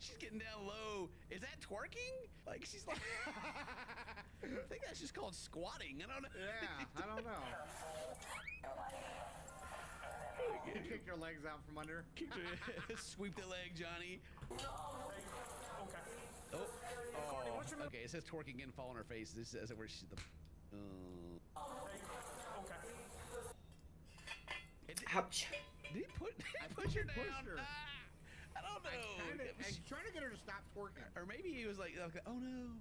She's getting down low. Is that twerking? Like she's like, I think that's just called squatting. I don't know. Yeah, I don't know. You kicked your legs out from under. Sweep the leg, Johnny. Okay. Oh. Okay, it says twerking and fall on her face. This is where she's the. Okay. Ouch. Did he push her down? Pushed her. I don't know. I'm trying to get her to stop twerking. Or maybe he was like, oh no.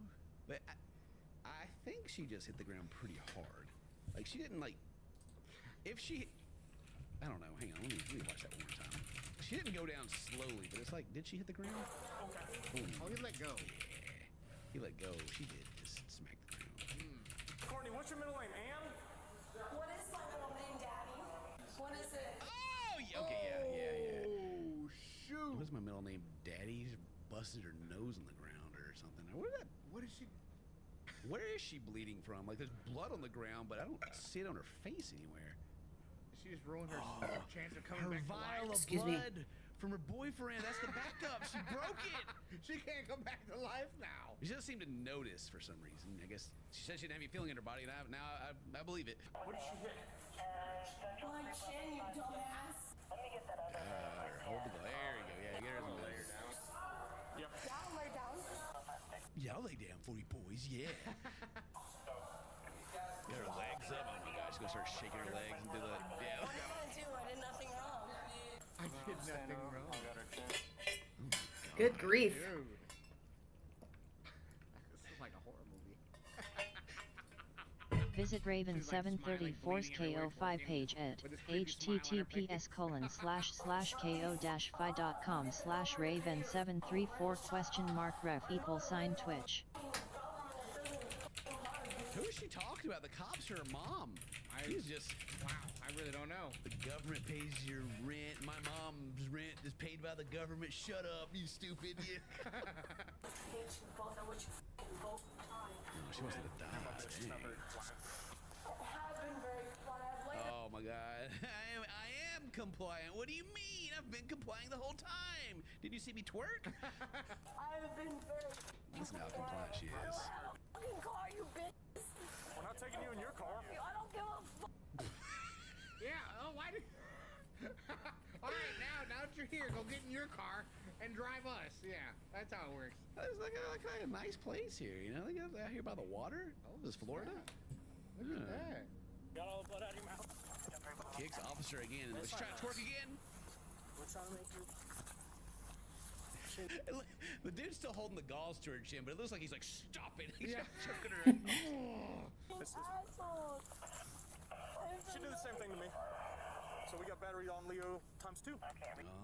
But I think she just hit the ground pretty hard. Like she didn't like. If she. I don't know. Hang on. Let me watch that one more time. She didn't go down slowly, but it's like, did she hit the ground? Okay. Boom. Oh, he let go. Yeah. He let go. She did just smack the ground. Courtney, what's your middle name? Ann? What is my middle name, Daddy? What is it? Oh, yeah, okay, yeah. Oh, shoot. What's my middle name? Daddy's busted her nose on the ground or something. What is she? Where is she bleeding from? Like there's blood on the ground, but I don't see it on her face anywhere. She just ruined her chance of coming Her back to vial life. of blood from her boyfriend. That's the backup. She broke it. She can't come back to life now. She doesn't seem to notice for some reason. I guess she said she didn't have any feeling in her body, and now I believe it. What did she hit? My chin, you dumbass. Hold the there you go. Yeah, get her some there. Yep. Down, lay down. Yeah, I'll lay down for you boys. Yeah. Get her legs up. Oh my gosh, she's gonna start shaking her legs and do that. Yeah. What are you gonna do? I did nothing wrong. I did nothing wrong. Good grief. Dude. This is like a horror movie. Visit Raven734's KO5 page at https://ko-fi.com/raven734 ? Who is she talking about? The cops or her mom? She's just. Wow, I really don't know. The government pays your rent. My mom's rent is paid by the government. Shut up, you stupid. Hate you both. I wish you both time. Oh, she wants to die. Dang. I've been very quiet. Oh my God. I am compliant. What do you mean? I've been complying the whole time. Did you see me twerk? I've been very. Listen how compliant she I don't is. have a fucking car, you bitch. We're not taking you in your car. I don't give a fuck. Yeah, oh, why did... All right, now that you're here, go get in your car and drive us. Yeah, that's how it works. It's like a nice place here, you know? They got out here by the water. Oh, this is Florida. Look at that. Got all the blood out of your mouth. Kicks officer again. Let's try to twerk again. We're trying to make you. The dude's still holding the gauze to her chin, but it looks like he's like, stop it. He's Yeah. choking her. Assholes. She did the same thing to me. So we got battery on Leo ×2.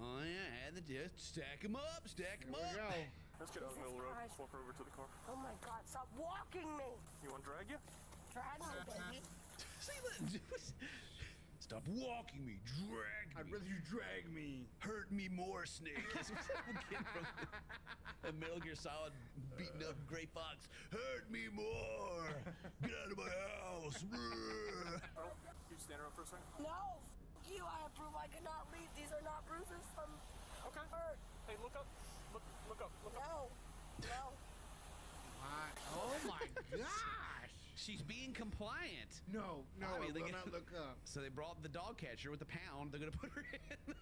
Oh yeah, and just stack them up, stack them Here we up. go. Let's get out of the middle of the road. Walk her over to the car. Oh my God, stop walking me. You want to drag you? Drag me, baby. See that? Stop walking me, drag me. I'd rather you drag me. Hurt me more, Snake. That's what I'm getting from the Metal Gear Solid beating up Gray Fox. Hurt me more. Get out of my house. Oh, you stand around for a second. No. You, I approve. I cannot leave. These are not bruises from hurt. Hey, look up. Look up. Look up. No. No. Oh my gosh. She's being compliant. No, I mean, I will not look up. So they brought the dog catcher with the pound. They're gonna put her in.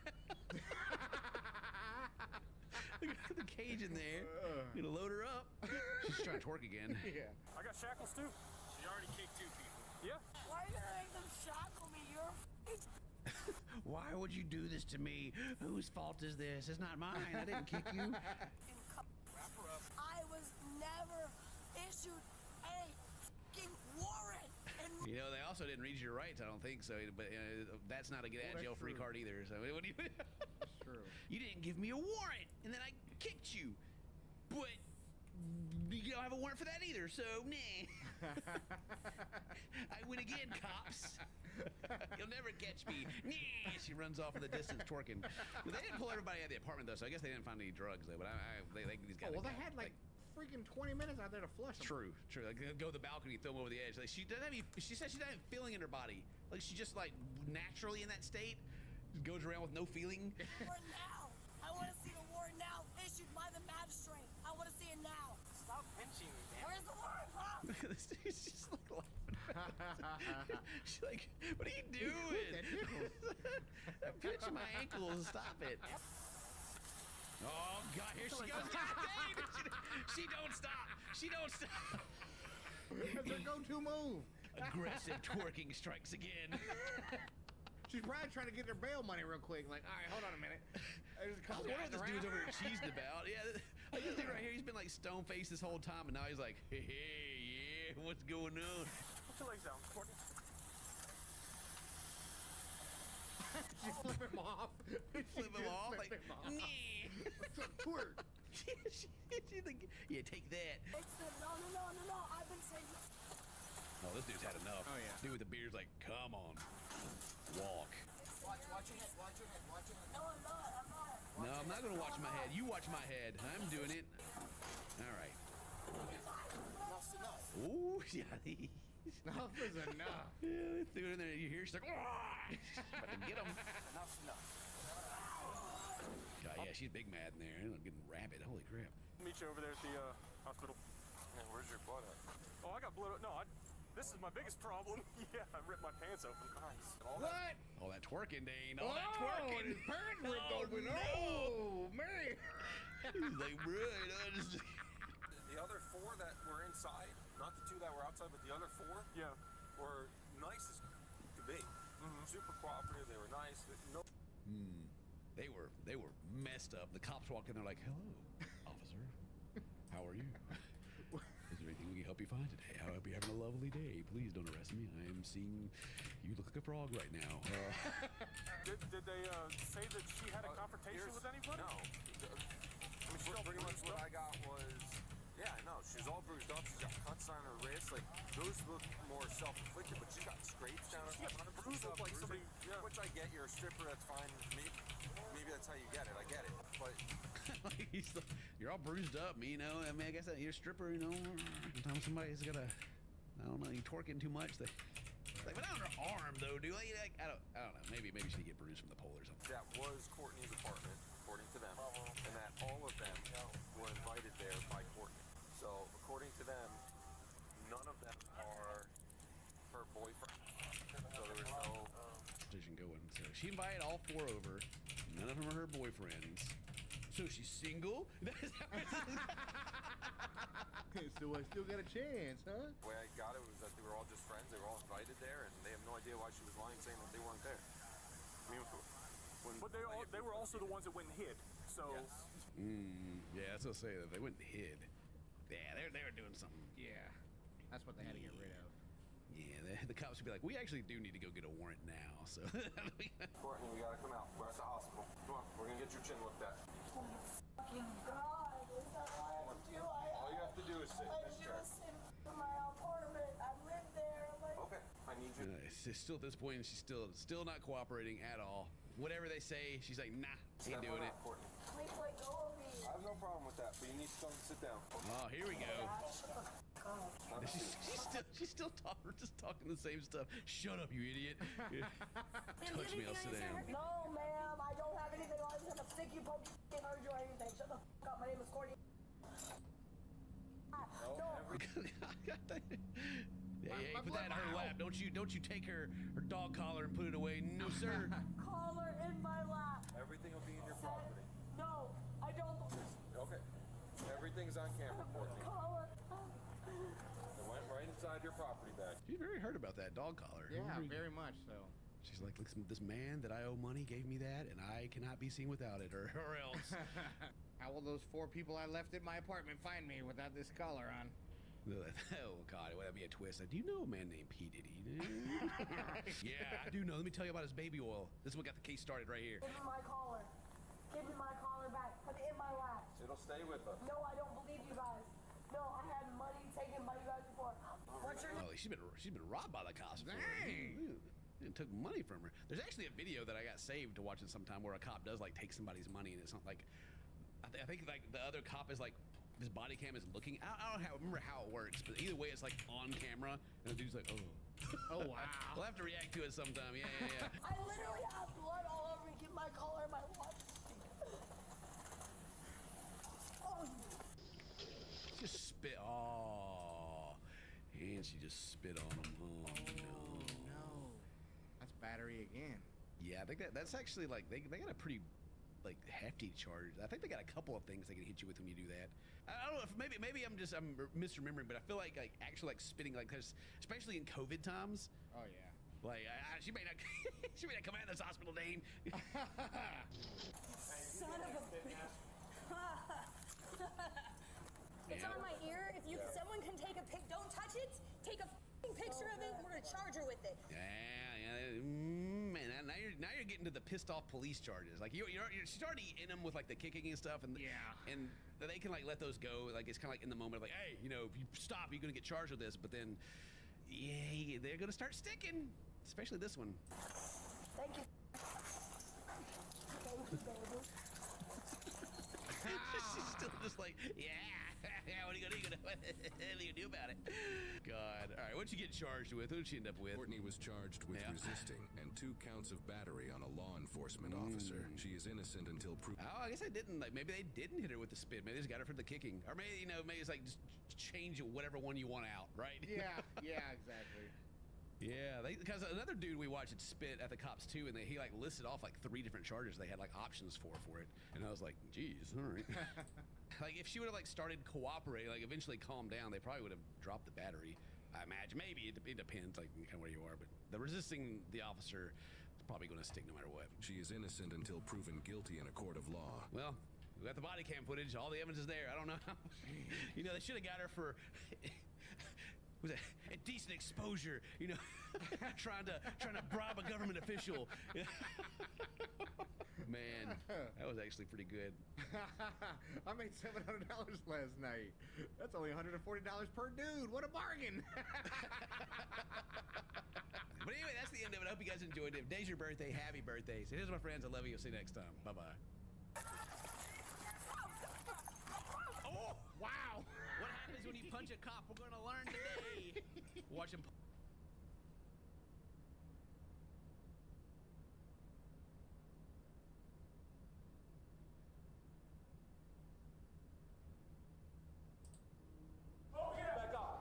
They got the cage in there. Gonna load her up. She's trying to twerk again. Yeah. I got shackles too. She already kicked 2 people. Yeah. Why are you gonna make them shackle me? You're Why would you do this to me? Whose fault is this? It's not mine. I didn't kick you. I was never issued a fucking warrant. And You know, they also didn't read your rights, I don't think so. But that's not a get out of jail free true. card either. So what do you? That's true. You didn't give me a warrant, and then I kicked you. But you don't have a warrant for that either, so nah. I win again, cops. You'll never catch me. Nah. She runs off in the distance twerking. Well, they didn't pull everybody out of the apartment though, so I guess they didn't find any drugs though. But these guys. Oh, well, they had like freaking 20 minutes out there to flush them. True. Like go to the balcony, throw them over the edge. Like she doesn't have any. She said she doesn't have feeling in her body. Like she just like naturally in that state, just goes around with no feeling. warrant now. I want to see the warrant now issued by the magistrate. This dude's just like laughing. She's like, what are you doing? I'm pinching my ankles. Stop it. Oh, God, here she goes. God dang it. She don't stop. She don't stop. That's her go-to move. Aggressive twerking strikes again. She's probably trying to get her bail money real quick. Like, all right, hold on a minute. There's a I couple was wondering guys what this dude's over around. here cheesing about. Yeah, like this dude right here, he's been like stone-faced this whole time, and now he's like, hey, yeah, what's going on? Put your legs down, Courtney. She flip him off. Flip him off, like, Twerk. she's like, yeah, take that. No. I've been saying. Oh, this dude's had enough. Oh, yeah. Dude with the beard's like, come on, walk. Watch your head. No, I'm not. No, I'm not gonna watch my head. You watch my head. I'm doing it. All right. Enough's enough. Ooh, yeah. Enough is enough. Yeah, they threw it in there. You hear? She's like, about to get him. Enough's enough. God, yeah, she's big mad in there. I'm getting rabid. Holy crap. Meet you over there at the hospital. Man, where's your blood at? Oh, I got blood. No, this is my biggest problem. Yeah, I ripped my pants open. Nice. What? All that twerking, Dane. Oh, All that twerking. his pants ripped Oh, open. no. Oh, man. He's like, right, I just... The other 4 that were inside, not the 2 that were outside, but the other 4 Yeah. were nice as could be. Super cooperative. They were nice. No. They were messed up. The cops walked in there like, hello, officer. How are you? Is there anything we can help you find today? I hope you're having a lovely day. Please don't arrest me. I am seeing you look like a frog right now. Did they say that she had a confrontation with anybody? No. I mean, pretty much what I got was, yeah, no, she's all bruised up. She's got cuts on her wrist. Like, those look more self-inflicted, but she's got scrapes down her bruised up like somebody. Yeah. Which I get. You're a stripper. That's fine. Maybe that's how you get it. I get it. But You're all bruised up, you know. I mean, I guess that you're a stripper, you know. Sometimes somebody's got to, I don't know, you twerking too much. They, like, but on her arm though, dude. Like, I don't know. Maybe she did get bruised from the pole or something. that was Courtney's apartment, according to them, and that all of them were invited there by Courtney. So, according to them, none of them are her boyfriend. So there was no. Decision going. So she invited all 4 over. None of them are her boyfriends. So she's single. So I still got a chance, huh? The way I got it was that they were all just friends. They were all invited there, and they have no idea why she was lying, saying that they weren't there. I mean, when But they were also the ones that went and hid. So. Yes. Yeah, that's what I say. That they went and hid. Yeah, they were doing something. Yeah. That's what they had to get rid of. Yeah, the cops would be like, we actually do need to go get a warrant now. So Courtney, we gotta come out. We're at the hospital. Come on, we're gonna get your chin looked at. Fucking God, is that what I have to do? All you have to do is sit in I this chair. just in my apartment. I live there. Like, Okay, I need you. it's still at this point, she's still not cooperating at all. Whatever they say, she's like, nah, ain't doing it. Courtney. please let go of me. I have no problem with that, but you need to come sit down. Oh, here we go. Have a seat. She's still just talking the same stuff. Shut up, you idiot. Touch me, I'll sit down. No, ma'am, I don't have anything. I just have a sticky poke. Can't hurt you or anything. Shut the fuck up. My name is Courtney. No. Hey, put that in her lap. Don't you take her dog collar and put it away. No, sir. Collar in my lap. Everything will be in your property. No, I don't. Okay. Everything's on camera, Courtney. Collar. It went right inside your property bag. She's very hurt about that dog collar. Yeah, very much so. She's like, listen, this man that I owe money gave me that, and I cannot be seen without it, or else. How will those 4 people I left at my apartment find me without this collar on? Oh God, it would be a twist. Do you know a man named P. Diddy? Yeah, I do know. Let me tell you about his baby oil. This is what got the case started right here. Give me my collar. Give me my collar back. Put it in my lap. It'll stay with us. No, I don't believe you guys. No, I had money taken by you guys before. What's your name? Oh, she's been robbed by the cops. before. Dang. And took money from her. There's actually a video that I got saved to watching sometime where a cop does like take somebody's money, and it's not like I think like the other cop is like his body cam is looking. I don't remember how it works, but either way, it's like on camera, and the dude's like, oh. Oh, wow. We'll have to react to it sometime. Yeah. I literally have blood all over me. Give my collar in my watch. Oh. Just spit. Oh. she just spit on him. Oh, no. That's battery again. Yeah, I think that's actually like they got a pretty like hefty charge. I think they got a couple of things they can hit you with when you do that. I don't know if maybe I'm misremembering, but I feel like actually like spitting like because especially in COVID times. Oh yeah. Like she may not she may not come out of this hospital, Dane. Son of a bitch. It's on my ear. If someone can take a pic, don't touch it. Take a picture of it, and we're gonna charge her with it. Yeah, man. Now you're getting to the pissed off police charges. Like she's already in them with like the kicking and stuff, and and they can like let those go. Like it's kind of like in the moment of like, hey, if you stop, you're gonna get charged with this. But then, yeah, they're gonna start sticking, especially this one. Thank you. Thank you, baby. She's still just like, yeah. What are you gonna do about it? God. All right, what'd you get charged with? Who'd she end up with? Courtney was charged with resisting and 2 counts of battery on a law enforcement officer. She is innocent until proven. Oh, I guess I didn't. Like, maybe they didn't hit her with the spit. Maybe they just got her for the kicking, or maybe maybe it's like just change whatever one you want out, right? Yeah, exactly. Yeah, because another dude we watched had spit at the cops too, and he like listed off like 3 different charges they had like options for it, and I was like, geez, all right. Like if she would have like started cooperating, like eventually calmed down, they probably would have dropped the battery. I imagine. Maybe it depends, like kind of where you are, but the resisting the officer is probably going to stick no matter what. She is innocent until proven guilty in a court of law. Well, we got the body cam footage. All the evidence is there. I don't know. They should have got her for. Was a decent exposure, trying to bribe a government official. Man, that was actually pretty good. I made $700 last night. That's only $140 per dude. What a bargain! But anyway, that's the end of it. I hope you guys enjoyed it. If today's your birthday, happy birthday. So here's my friends. I love you. I'll see you next time. Bye-bye. Oh, wow. What happens when you punch a cop? We're going to learn today. Watch him.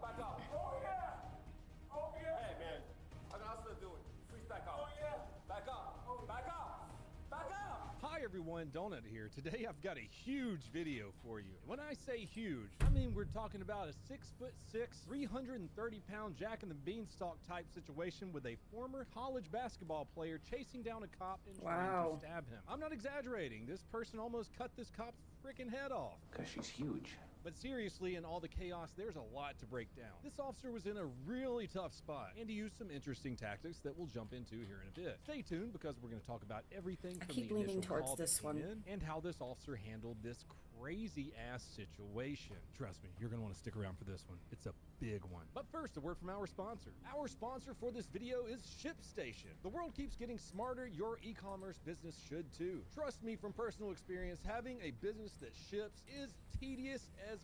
Back up. Oh yeah. Hey man, how can I do it? Please back up. Oh yeah. Back up. Hi everyone, Donut here. Today I've got a huge video for you. When I say huge, I mean we're talking about a 6'6", 330-pound Jack and the Beanstalk type situation with a former college basketball player chasing down a cop and trying to stab him. I'm not exaggerating. This person almost cut this cop's freaking head off. Because she's huge. But seriously, in all the chaos, there's a lot to break down. This officer was in a really tough spot, and he used some interesting tactics that we'll jump into here in a bit. Stay tuned, because we're going to talk about everything from the initial call that came in and how this officer handled this crazy-ass situation. Trust me, you're going to want to stick around for this one. It's a big one. But first, a word from our sponsor. Our sponsor for this video is ShipStation. The world keeps getting smarter. Your e-commerce business should too. Trust me from personal experience, having a business that ships is tedious as,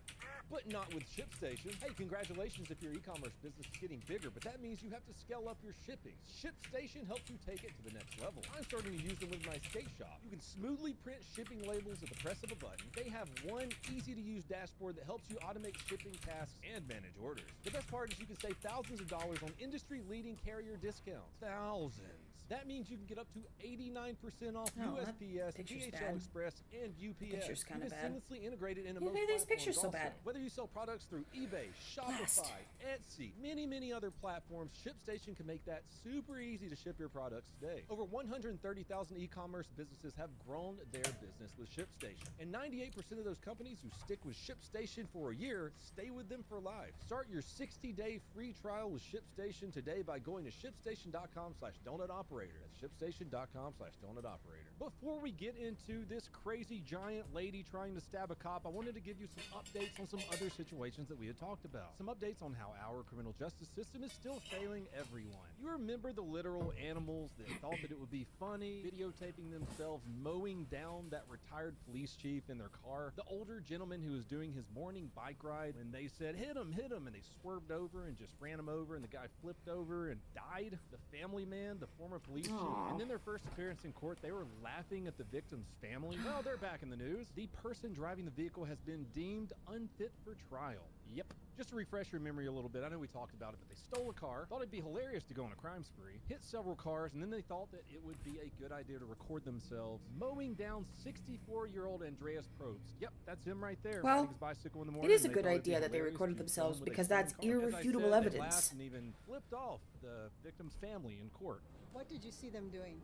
but not with ShipStation. Hey, congratulations if your e-commerce business is getting bigger, but that means you have to scale up your shipping. ShipStation helps you take it to the next level. I'm starting to use them with my skate shop. You can smoothly print shipping labels at the press of a button. They have one easy-to-use dashboard that helps you automate shipping tasks and manage orders. The best part is you can save thousands of dollars on industry-leading carrier discounts. Thousands. That means you can get up to 89% off USPS, DHL Express, and UPS. Picture's kind of bad. Seamlessly integrated into Why most are these platforms pictures so also. bad? Whether you sell products through eBay, Shopify, Etsy, many other platforms, ShipStation can make that super easy to ship your products today. Over 130,000 e-commerce businesses have grown their business with ShipStation, and 98% of those companies who stick with ShipStation for a year stay with them for life. Start your 60-day free trial with ShipStation today by going to shipstation.com/donutoperator. That's shipstation.com/donutoperator. Before we get into this crazy giant lady trying to stab a cop, I wanted to give you some updates on some other situations that we had talked about. Some updates on how our criminal justice system is still failing everyone. You remember the literal animals that thought that it would be funny videotaping themselves mowing down that retired police chief in their car? The older gentleman who was doing his morning bike ride, when they said, hit him, and they swerved over and just ran him over, and the guy flipped over and died. The family man, the former police chief, and then their first appearance in court, they were laughing at the victim's family. Well, they're back in the news. The person driving the vehicle has been deemed unfit for trial. Yep. Just to refresh your memory a little bit, I know we talked about it, but they stole a car, thought it'd be hilarious to go on a crime spree, hit several cars, and then they thought that it would be a good idea to record themselves mowing down 64-year-old Andreas Probst. Yep, that's him right there. Well, riding his bicycle in the morning. it is a good idea that they recorded themselves because that's irrefutable evidence. And even flipped off the victim's family in court. What did you see them doing?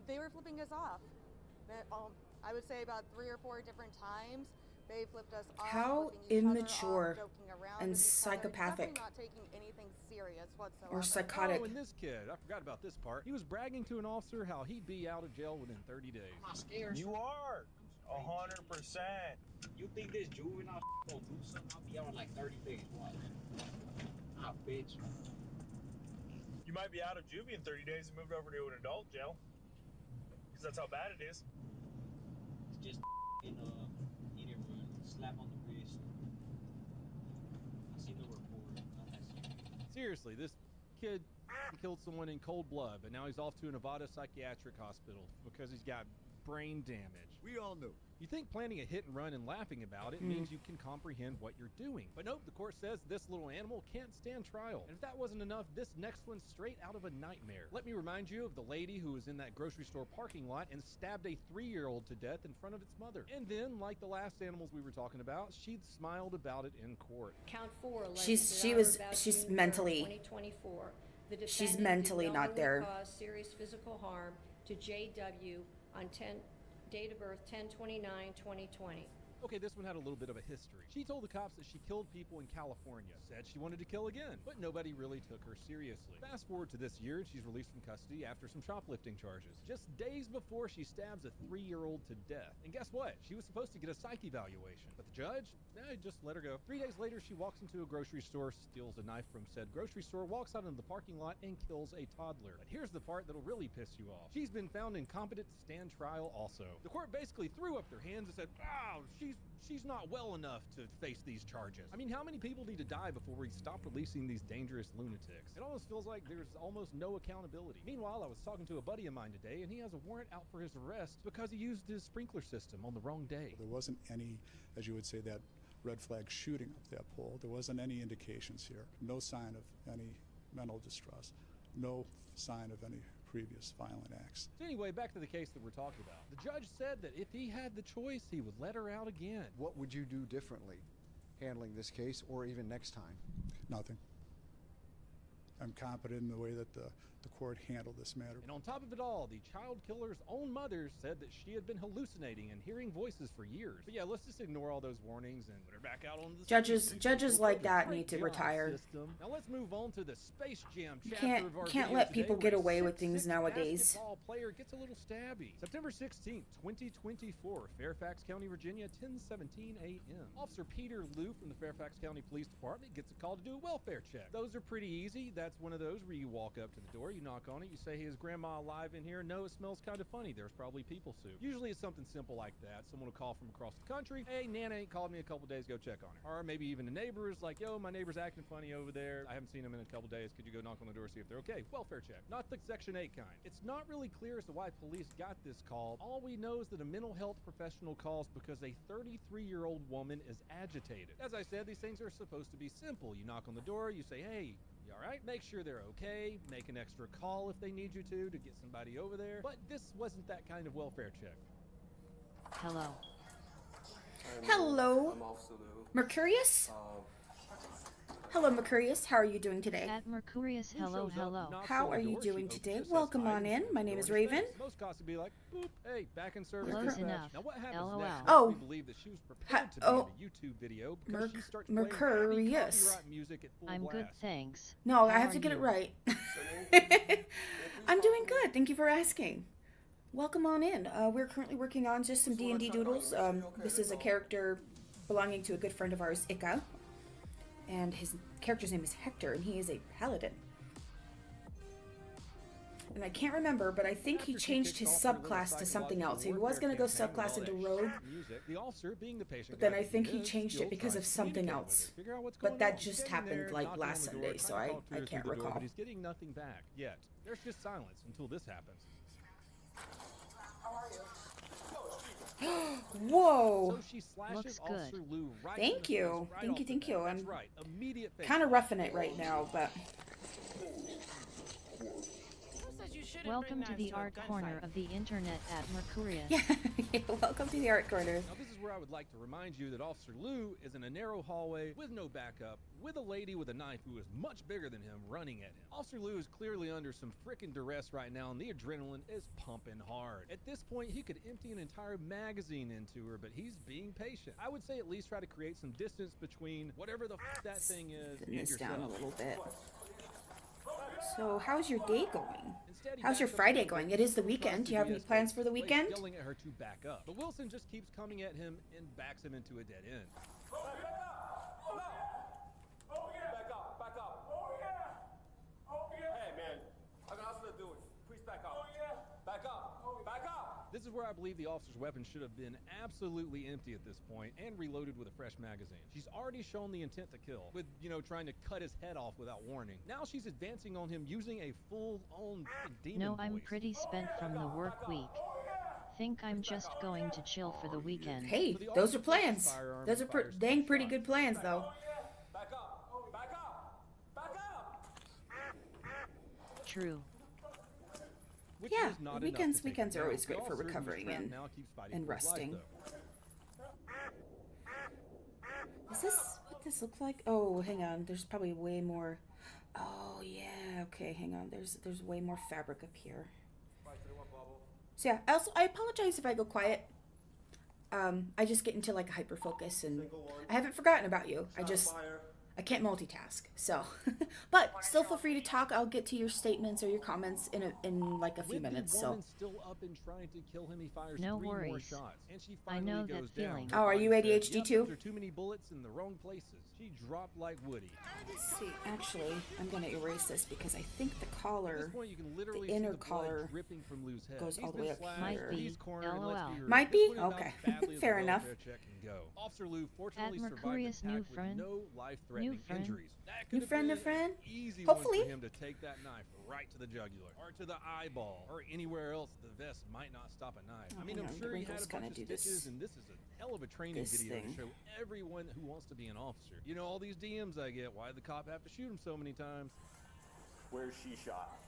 They were flipping us off. I would say about 3 or 4 different times. They flipped us off. How immature and psychopathic. Not taking anything serious whatsoever. Or psychotic. Oh, and this kid, I forgot about this part. He was bragging to an officer how he'd be out of jail within 30 days. I'm not scared. You are. 100%. You think this juvenile gonna do something? I'll be out in like 30 days. Watch. Ah, bitch. You might be out of juvie in 30 days and moved over to an adult jail. Because that's how bad it is. It's just hit and run, slap on the wrist. I see no report. Seriously, this kid killed someone in cold blood, but now he's off to a Nevada psychiatric hospital because he's got brain damage. We all knew. You think planning a hit and run and laughing about it means you can comprehend what you're doing. But nope, the court says this little animal can't stand trial. And if that wasn't enough, this next one's straight out of a nightmare. Let me remind you of the lady who was in that grocery store parking lot and stabbed a 3-year-old to death in front of its mother. And then, like the last animals we were talking about, she smiled about it in court. Count 4. She's mentally. She's mentally not there. Cause serious physical harm to JW on date of birth 10/29/2020. Okay, this one had a little bit of a history. She told the cops that she killed people in California, said she wanted to kill again, but nobody really took her seriously. Fast forward to this year, and she's released from custody after some shoplifting charges, just days before she stabs a 3-year-old to death. And guess what? She was supposed to get a psych evaluation, but the judge, just let her go. 3 days later, she walks into a grocery store, steals a knife from said grocery store, walks out into the parking lot, and kills a toddler. But here's the part that'll really piss you off. She's been found incompetent to stand trial also. The court basically threw up their hands and said, "Oh, she's not well enough to face these charges." I mean, how many people need to die before we stop releasing these dangerous lunatics? It almost feels like there's almost no accountability. Meanwhile, I was talking to a buddy of mine today, and he has a warrant out for his arrest because he used his sprinkler system on the wrong day. There wasn't any, as you would say, that red flag shooting up that pole. There wasn't any indications here. No sign of any mental distress. No sign of any previous violent acts. So anyway, back to the case that we're talking about. The judge said that if he had the choice, he would let her out again. What would you do differently handling this case or even next time? Nothing. I'm competent in the way that the court handled this matter. And on top of it all, the child killer's own mother said that she had been hallucinating and hearing voices for years. But yeah, let's just ignore all those warnings and put her back out on the Judges like that need to retire. System. Now let's move on to the Space Jam chapter of our can't video let today, people get away with things nowadays. Basketball player gets a little stabby. September 16th, 2024, Fairfax County, Virginia, 10:17 a.m. Officer Peter Liu from the Fairfax County Police Department gets a call to do a welfare check. Those are pretty easy. That's one of those where you walk up to the door, you knock on it, you say, "Hey, is Grandma alive in here?" "No, it smells kind of funny. There's probably people soup." Usually it's something simple like that. Someone will call from across the country. "Hey, Nana ain't called me a couple days, go check on her." Or maybe even a neighbor is like, "Yo, my neighbor's acting funny over there. I haven't seen him in a couple days. Could you go knock on the door, see if they're okay?" Welfare check. Not the Section 8 kind. It's not really clear as to why police got this call. All we know is that a mental health professional calls because a 33-year-old woman is agitated. As I said, these things are supposed to be simple. You knock on the door, you say, "Hey, you all right?" Make sure they're okay. Make an extra call if they need you to get somebody over there. But this wasn't that kind of welfare check. Hello. Hello. I'm Officer Liu. Mercurius? Hello, Mercurius. How are you doing today? At Mercurius, hello, hello. How are you doing today? Welcome on in. My name is Raven. Most cops would be like, "Boop, hey, back in service." Close enough. Now what happens LOL. next? Oh. We believe that she was prepared to be in a YouTube video because she starts playing Mercurius. copyright music at full I'm blast. good, thanks. No, I How have are to get it you? right. I'm doing good. Thank you for asking. Welcome on in. We're currently working on just some D&D doodles. This is a character belonging to a good friend of ours, Ika. And his character's name is Hector, and he is a paladin. And I can't remember, but I think he changed his subclass to something else. He was going to go subclass into rogue, but then I think he changed it because of something else. But that just happened like last Sunday, so I can't recall. But he's getting nothing back yet. There's just silence until this happens. Whoa! So she slashes Looks good. Officer Lou right Thank in the you. face, right Thank off you, the thank bat. you. That's I'm right. Immediate face kind of shot. roughing it right now, but Welcome to the art corner of the internet at Mercurius. yeah, welcome to the art corner. Now this is where I would like to remind you that Officer Lou is in a narrow hallway with no backup, with a lady with a knife who is much bigger than him running at him. Officer Lou is clearly under some frickin' duress right now, and the adrenaline is pumping hard. At this point, he could empty an entire magazine into her, but he's being patient. I would say at least try to create some distance between whatever the f that thing is Thin and this yourself. down a little bit. So, how's your day going? Instead, he How's your backs up Friday a little going? bit It is the and tries weekend. to Do you have any de-escalate plans for the place, weekend? yelling at her to back up. But Wilson just keeps coming at him and backs him into a dead end. Back up, back up. Oh yeah. Oh yeah. Hey man, I can also do it. Please back up. Oh yeah. Back up. Back up. This is where I believe the officer's weapon should have been absolutely empty at this point and reloaded with a fresh magazine. She's already shown the intent to kill with, trying to cut his head off without warning. Now she's advancing on him using a full-on demon No, I'm voice. pretty spent from the work week. Think I'm just going to chill for the weekend. Hey, those are plans. Those are dang pretty good plans, though. Back up. Back up. Back up. True. Which Yeah, is not weekends enough to take him are down. always The great for officer who was recovering trapped and now keeps fighting for his life, resting. though. Is this what this looks like? Oh, hang on. There's probably way more. Oh yeah. Okay, hang on. There's way more fabric up here. So yeah. I apologize if I go quiet. I just get into like a hyper focus, and I haven't forgotten about you. I can't multitask. So, but still feel free to talk. I'll get to your statements or your comments in like a few minutes. The So. woman still up and trying to kill him, he fires No 3 more worries. shots, and she I finally know goes that down. feeling. Oh, are you Said, ADHD "Yep, too? There are too many bullets in the wrong places. She dropped like Woody. Let's see. Actually, I'm gonna erase this because I think the At collar, this point, you can literally the see inner the blood collar, dripping from Lou's head. goes He's all the been way up slashed, Might here. be. he's cornered, and let's LOL. be real, Might this be? would have Okay. gone badly as a Fair enough. welfare check can go. Officer Lou fortunately At survived Mercurius, the new attack with friend. no life-threatening New friend. injuries. That New could have friend, been new friend. an easy Hopefully. one for him to take that knife right to the jugular, or to the eyeball, or anywhere else the vest might not stop a knife. Oh, I mean, hang I'm on, sure the he had wrinkles a bunch kinda of do stitches, this- and this is a hell of a training this video thing. to show everyone who wants to be an officer. You know, all these DMs I get, why did the cop have to shoot him so many times? Where's she shot?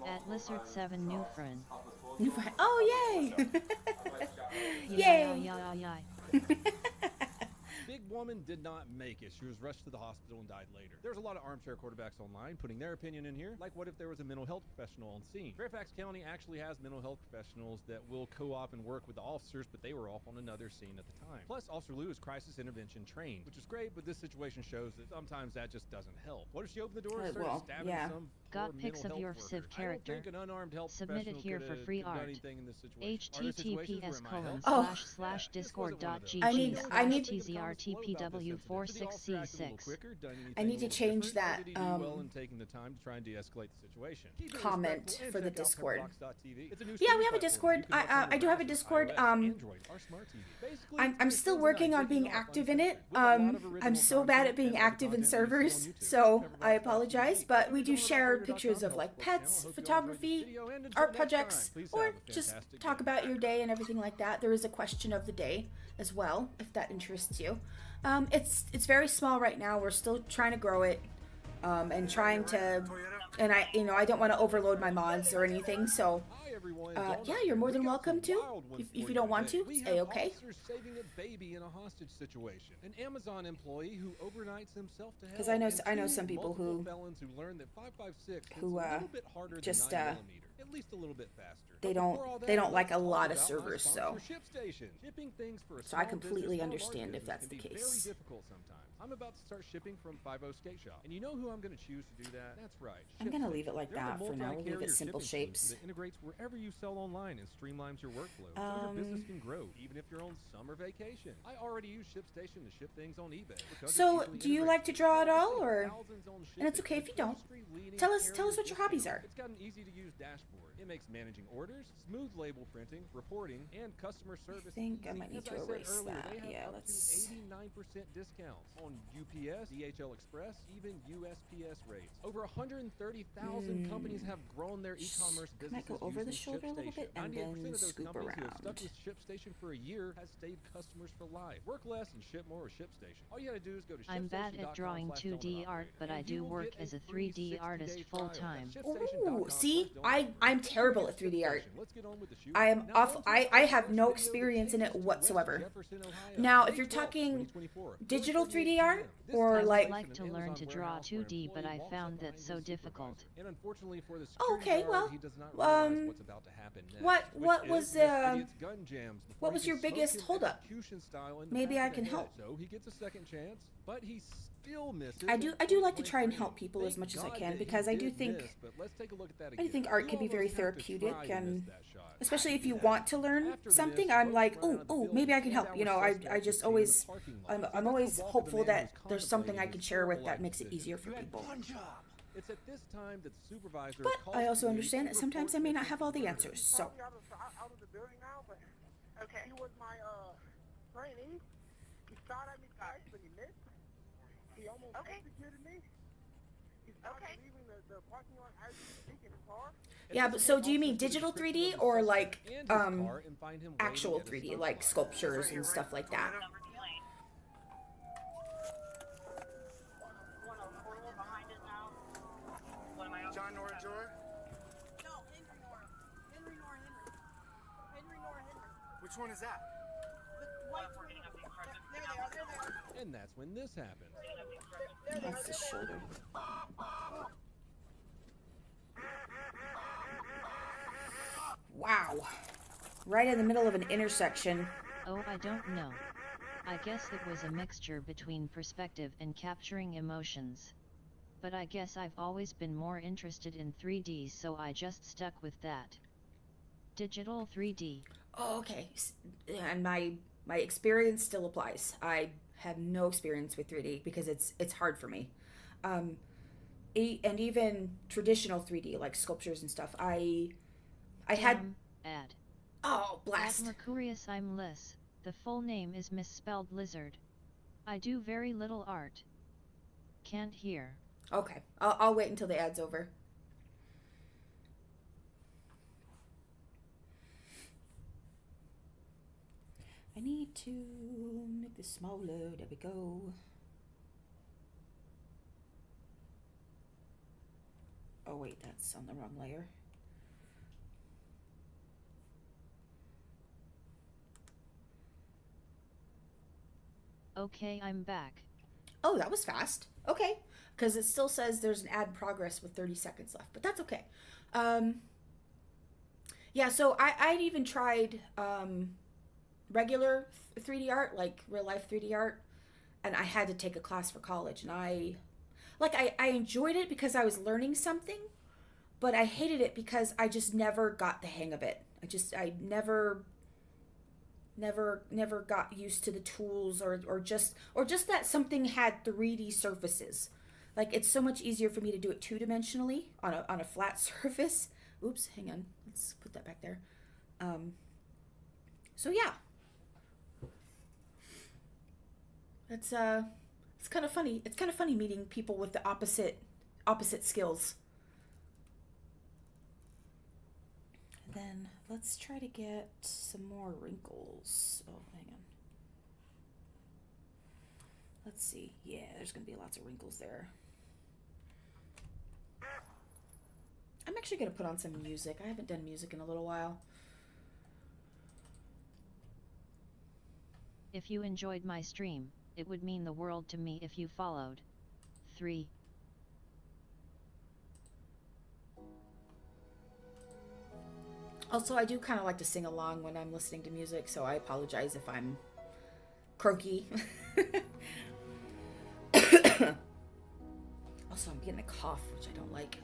At Lizard7 new friend. New friend. Oh yay! Yeah, Yay! yeah, yeah. Big woman did not make it. She was rushed to the hospital and died later. There's a lot of armchair quarterbacks online putting their opinion in here. Like, what if there was a mental health professional on scene? Fairfax County actually has mental health professionals that will co-op and work with the officers, but they were off on another scene at the time. Plus, Officer Lou is crisis intervention trained, which is great, but this situation shows that sometimes that just doesn't help. What if she opened the door and started well, stabbing yeah. some Got poor pics mental of your health Civ worker? character. I don't think an unarmed health Submitted professional here for could've free done art. anything in this situation. Are there situations where it might help? Oh. https://discord.gg I need- /tzrtpw46c6. I need to change that taking the time to try and de-escalate the situation. Keep it comment respectful and for the check out Discord. Pepperbox.tv. It's a new Yeah, streaming we have a platform. Discord. You can watch I on do have a iOS, Discord. Android, or smart TV. Basically, I'm it's still Tuesday working night on being taking off active in it. with a lot of I'm original so bad at being content and active in content listed on servers, YouTube. so I Pepperbox.tv. apologize. But we do Go to share pepperbox.com pictures of help like support the channel. pets, Hope you all enjoyed this photography, video, and until art next projects, time, please or have a just fantastic talk day. about your day and everything like that. There is a question of the day as well, if that interests you. It's very small right now. We're still trying to grow it, and trying to, and I don't want to overload my mods or anything. So, yeah, you're more than welcome to. If you don't want to, We say have okay. officers saving a baby in a hostage situation. An Amazon employee who overnights himself to hell. 'Cause I know and some two people multiple who- felons who learned that 5.56 hits who, a little bit harder just, than 9mm, at least a little bit faster. they But don't- before all they that, don't like let's a lot talk of about my servers, so- sponsor, ShipStation. Shipping things for a So I small completely business, small understand large if that's business the can be case. Very difficult sometimes. I'm about to start shipping from 50 Skate Shop, and you know who I'm going to choose to do that? That's right. I'm gonna leave it like They're the that for now. We'll leave multi-carrier it simple shipping solution shapes. that integrates wherever whatever you sell online and streamlines your workflow so your business can grow, even if you're on summer vacation. I already use ShipStation to ship things on eBay. So, do you like to draw at all, or? And it's okay if you don't. Tell us what your hobbies are. It's got an easy-to-use dashboard. It makes managing orders, smooth label printing, reporting, and customer service. I think I might need to erase that. Yeah, let's. 89% discounts on UPS, DHL Express, even USPS rates. Over 130,000 companies have grown their e-commerce businesses. Might go over the shoulder a little bit and then scoop around. Who have stuck with ShipStation for a year has stayed customers for life. Work less and ship more with ShipStation. All you gotta do is go to I'm bad at drawing 2D art, but I do work as a 3D artist full time. Ooh, see, I'm terrible at 3D art. I am off. I have no experience in it whatsoever. Now, if you're talking digital 3D art or I like, would like to learn to draw 2D, but I found that so difficult. And unfortunately for the okay, well, what was your biggest holdup? Maybe I can help. So he gets a second chance, but he still misses. I do like to try and help people as much as I can, because I do think art can be very therapeutic, and especially if you want to learn something, I'm like, oh, maybe I can help. You know, I just always, I'm always hopeful that there's something I can share with that makes it easier for people. It's at this time that the supervisor. But I also understand that sometimes I may not have all the answers. So. Out of the building now, but okay. He was my trainee. He shot at me twice, but he missed. He almost executed me. He's leaving the parking lot as he's speaking his car. Yeah, but so do you mean digital 3D or like actual 3D, like sculptures and stuff like that? John Nora Joy? No, Henry Nora. Henry. Which one is that? The white one. There they are. And that's when this happens. That's the shoulder. Wow. Right in the middle of an intersection. Oh, I don't know. I guess it was a mixture between perspective and capturing emotions. But I guess I've always been more interested in 3D, so I just stuck with that. Digital 3D. Oh, okay. And my experience still applies. I have no experience with 3D because it's hard for me. And even traditional 3D, like sculptures and stuff, I had... Ad. Oh, blast. At Mercurius, I'm Liz. The full name is misspelled lizard. I do very little art. Can't hear. Okay, I'll wait until the ad's over. I need to make this smaller. There we go. Oh wait, that's on the wrong layer. Okay, I'm back. Oh, that was fast. Okay, because it still says there's an ad progress with 30 seconds left, but that's okay. Yeah, so I'd even tried regular 3D art, like real life 3D art, and I had to take a class for college, and I enjoyed it because I was learning something, but I hated it because I just never got the hang of it. I never got used to the tools or just that something had 3D surfaces. Like, it's so much easier for me to do it two-dimensionally on a flat surface. Oops, hang on. Let's put that back there. So yeah. It's kind of funny. It's kind of funny meeting people with the opposite skills. Then let's try to get some more wrinkles. Oh, hang on. Let's see. Yeah, there's going to be lots of wrinkles there. I'm actually going to put on some music. I haven't done music in a little while. If you enjoyed my stream, it would mean the world to me if you followed. 3. Also, I do kind of like to sing along when I'm listening to music, so I apologize if I'm croaky. Also, I'm getting a cough, which I don't like.